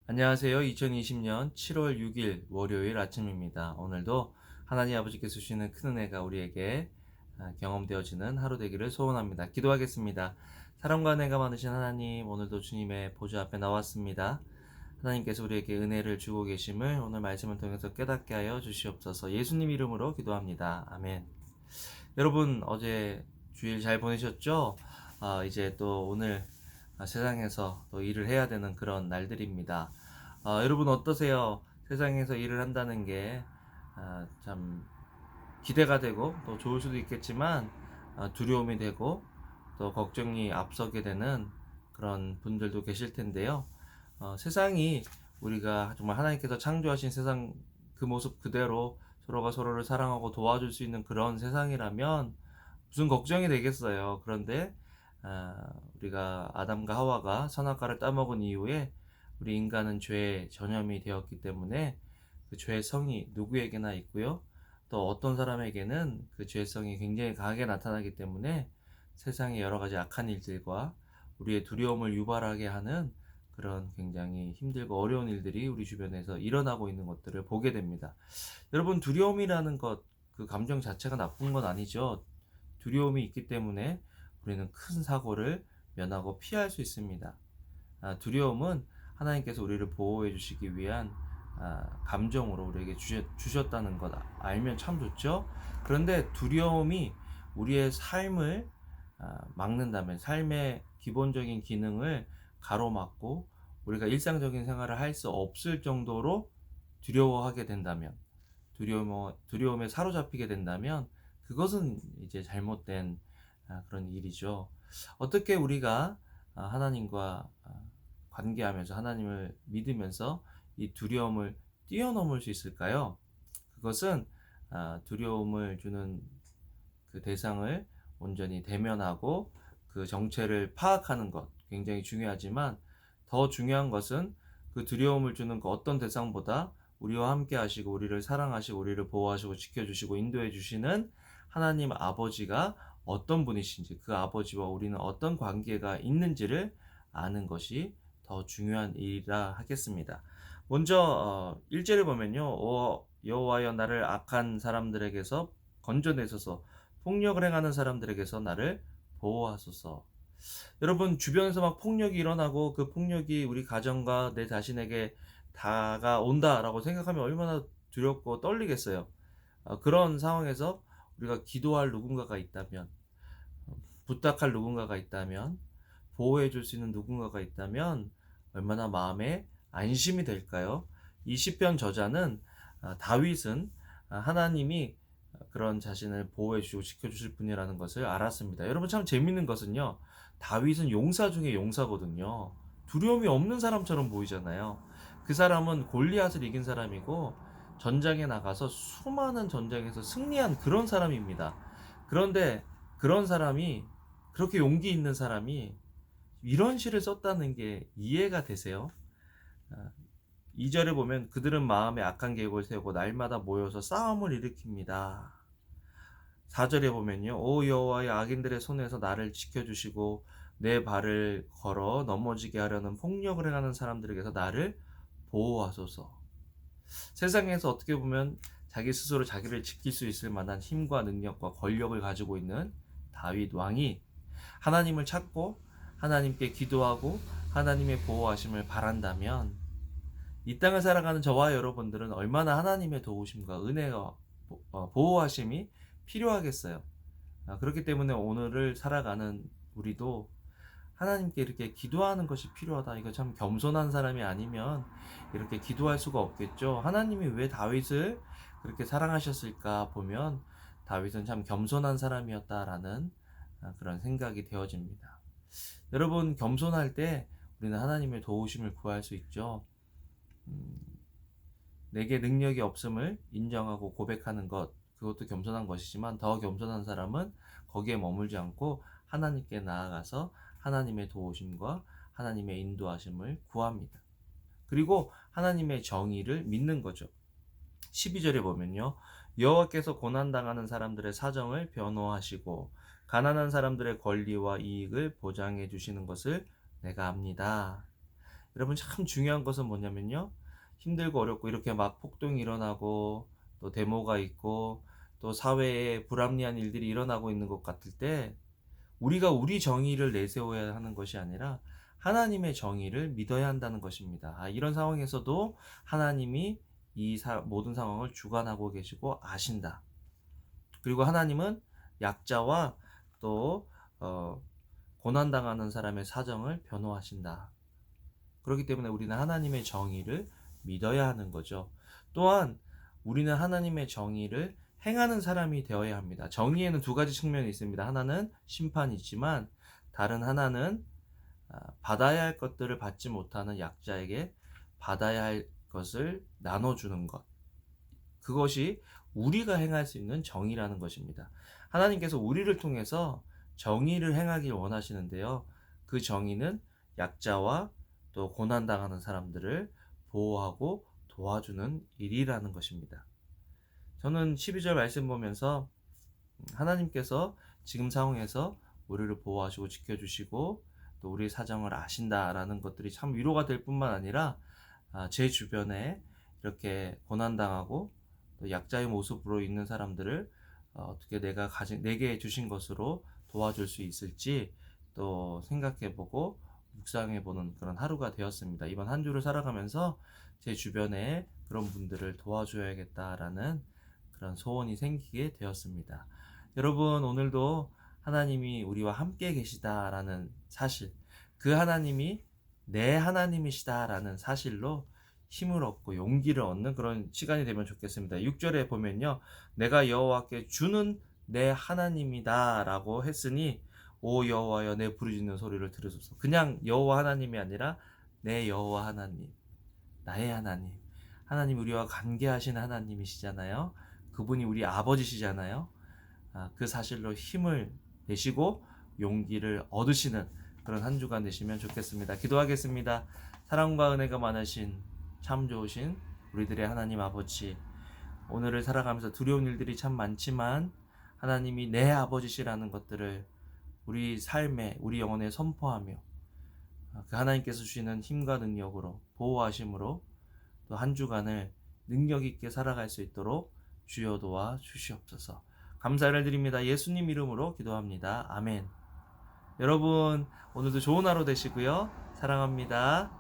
안녕하세요. 2020년 7월 6일 월요일 아침입니다. 오늘도 하나님 아버지께서 주시는 큰 은혜가 우리에게 경험되어지는 하루 되기를 소원합니다. 기도하겠습니다. 사랑과 은혜가 많으신 하나님, 오늘도 주님의 보좌 앞에 나왔습니다. 하나님께서 우리에게 은혜를 주고 계심을 오늘 말씀을 통해서 깨닫게 하여 주시옵소서. 예수님 이름으로 기도합니다. 아멘. 여러분, 어제 주일 잘 보내셨죠? 이제 또 오늘 세상에서 또 일을 해야 되는 그런 날들입니다. 여러분 어떠세요? 세상에서 일을 한다는 게 참 기대가 되고 또 좋을 수도 있겠지만 두려움이 되고 또 걱정이 앞서게 되는 그런 분들도 계실 텐데요. 세상이 우리가 정말 하나님께서 창조하신 세상 그 모습 그대로 서로가 서로를 사랑하고 도와줄 수 있는 그런 세상이라면 무슨 걱정이 되겠어요. 그런데 우리가 아담과 하와가 선악과를 따먹은 이후에 우리 인간은 죄의 전염이 되었기 때문에 그 죄의 성이 누구에게나 있고요. 또 어떤 사람에게는 그 죄성이 굉장히 강하게 나타나기 때문에 세상의 여러 가지 악한 일들과 우리의 두려움을 유발하게 하는 그런 굉장히 힘들고 어려운 일들이 우리 주변에서 일어나고 있는 것들을 보게 됩니다. 여러분, 두려움이라는 것, 그 감정 자체가 나쁜 건 아니죠. 두려움이 있기 때문에 우리는 큰 사고를 면하고 피할 수 있습니다. 두려움은 하나님께서 우리를 보호해 주시기 위한 감정으로 우리에게 주셨다는 것 알면 참 좋죠. 그런데 두려움이 우리의 삶을 막는다면, 삶의 기본적인 기능을 가로막고 우리가 일상적인 생활을 할 수 없을 정도로 두려워하게 된다면, 두려움에 사로잡히게 된다면 그것은 이제 잘못된 그런 일이죠. 어떻게 우리가 하나님과 관계하면서 하나님을 믿으면서 이 두려움을 뛰어넘을 수 있을까요? 그것은 두려움을 주는 그 대상을 온전히 대면하고 그 정체를 파악하는 것 굉장히 중요하지만, 더 중요한 것은 그 두려움을 주는 그 어떤 대상보다 우리와 함께 하시고 우리를 사랑하시고 우리를 보호하시고 지켜주시고 인도해 주시는 하나님 아버지가 어떤 분이신지, 그 아버지와 우리는 어떤 관계가 있는지를 아는 것이 더 중요한 일이라 하겠습니다. 먼저 1절을 보면요. 여호와여, 나를 악한 사람들에게서 건져내소서, 폭력을 행하는 사람들에게서 나를 보호하소서. 여러분, 주변에서 막 폭력이 일어나고 그 폭력이 우리 가정과 내 자신에게 다가온다라고 생각하면 얼마나 두렵고 떨리겠어요. 그런 상황에서 우리가 기도할 누군가가 있다면, 부탁할 누군가가 있다면, 보호해 줄 수 있는 누군가가 있다면 얼마나 마음에 안심이 될까요? 이 시편 저자는 다윗은 하나님이 그런 자신을 보호해 주시고 지켜 주실 분이라는 것을 알았습니다. 여러분, 참 재밌는 것은요. 다윗은 용사 중에 용사거든요. 두려움이 없는 사람처럼 보이잖아요. 그 사람은 골리앗을 이긴 사람이고 전장에 나가서 수많은 전장에서 승리한 그런 사람입니다. 그런데 그런 사람이, 그렇게 용기 있는 사람이 이런 시를 썼다는 게 이해가 되세요? 2절에 보면 그들은 마음에 악한 계획을 세우고 날마다 모여서 싸움을 일으킵니다. 4절에 보면요. 오 여호와의, 악인들의 손에서 나를 지켜주시고 내 발을 걸어 넘어지게 하려는 폭력을 행하는 사람들에게서 나를 보호하소서. 세상에서 어떻게 보면 자기 스스로 자기를 지킬 수 있을 만한 힘과 능력과 권력을 가지고 있는 다윗 왕이 하나님을 찾고 하나님께 기도하고 하나님의 보호하심을 바란다면, 이 땅을 살아가는 저와 여러분들은 얼마나 하나님의 도우심과 은혜와 보호하심이 필요하겠어요. 그렇기 때문에 오늘을 살아가는 우리도 하나님께 이렇게 기도하는 것이 필요하다. 이거 참 겸손한 사람이 아니면 이렇게 기도할 수가 없겠죠. 하나님이 왜 다윗을 그렇게 사랑하셨을까 보면 다윗은 참 겸손한 사람이었다라는 그런 생각이 되어집니다. 여러분, 겸손할 때 우리는 하나님의 도우심을 구할 수 있죠. 내게 능력이 없음을 인정하고 고백하는 것, 그것도 겸손한 것이지만 더 겸손한 사람은 거기에 머물지 않고 하나님께 나아가서 하나님의 도우심과 하나님의 인도하심을 구합니다. 그리고 하나님의 정의를 믿는 거죠. 12절에 보면요. 여호와께서 고난당하는 사람들의 사정을 변호하시고 가난한 사람들의 권리와 이익을 보장해 주시는 것을 내가 압니다. 여러분 참 중요한 것은 뭐냐면요. 힘들고 어렵고 이렇게 막 폭동이 일어나고 또 데모가 있고 또 사회에 불합리한 일들이 일어나고 있는 것 같을 때 우리가 우리 정의를 내세워야 하는 것이 아니라 하나님의 정의를 믿어야 한다는 것입니다. 이런 상황에서도 하나님이 모든 상황을 주관하고 계시고 아신다. 그리고 하나님은 약자와 또 고난당하는 사람의 사정을 변호하신다. 그렇기 때문에 우리는 하나님의 정의를 믿어야 하는 거죠. 또한 우리는 하나님의 정의를 행하는 사람이 되어야 합니다. 정의에는 두 가지 측면이 있습니다. 하나는 심판이지만 다른 하나는 받아야 할 것들을 받지 못하는 약자에게 받아야 할 것을 나눠주는 것. 그것이 우리가 행할 수 있는 정의라는 것입니다. 하나님께서 우리를 통해서 정의를 행하길 원하시는데요. 그 정의는 약자와 또 고난당하는 사람들을 보호하고 도와주는 일이라는 것입니다. 저는 12절 말씀 보면서 하나님께서 지금 상황에서 우리를 보호하시고 지켜주시고 또 우리의 사정을 아신다라는 것들이 참 위로가 될 뿐만 아니라 제 주변에 이렇게 고난당하고 또 약자의 모습으로 있는 사람들을 어떻게 내게 주신 것으로 도와줄 수 있을지 또 생각해보고 묵상해보는 그런 하루가 되었습니다. 이번 한 주를 살아가면서 제 주변에 그런 분들을 도와줘야겠다라는 그런 소원이 생기게 되었습니다. 여러분, 오늘도 하나님이 우리와 함께 계시다라는 사실, 그 하나님이 내 하나님이시다라는 사실로 힘을 얻고 용기를 얻는 그런 시간이 되면 좋겠습니다. 6절에 보면요. 내가 여호와께 주는 내 하나님이다 라고 했으니 오 여호와여 내 부르짖는 소리를 들으소서. 그냥 여호와 하나님이 아니라 내 여호와 하나님, 나의 하나님. 하나님 우리와 관계하신 하나님이시잖아요. 그분이 우리 아버지시잖아요. 그 사실로 힘을 내시고 용기를 얻으시는 그런 한 주간 되시면 좋겠습니다. 기도하겠습니다. 사랑과 은혜가 많으신 참 좋으신 우리들의 하나님 아버지, 오늘을 살아가면서 두려운 일들이 참 많지만 하나님이 내 아버지시라는 것들을 우리 삶에 우리 영혼에 선포하며 그 하나님께서 주시는 힘과 능력으로 보호하심으로 또 한 주간을 능력 있게 살아갈 수 있도록 주여 도와 주시옵소서. 감사를 드립니다. 예수님 이름으로 기도합니다. 아멘. 여러분 오늘도 좋은 하루 되시고요. 사랑합니다.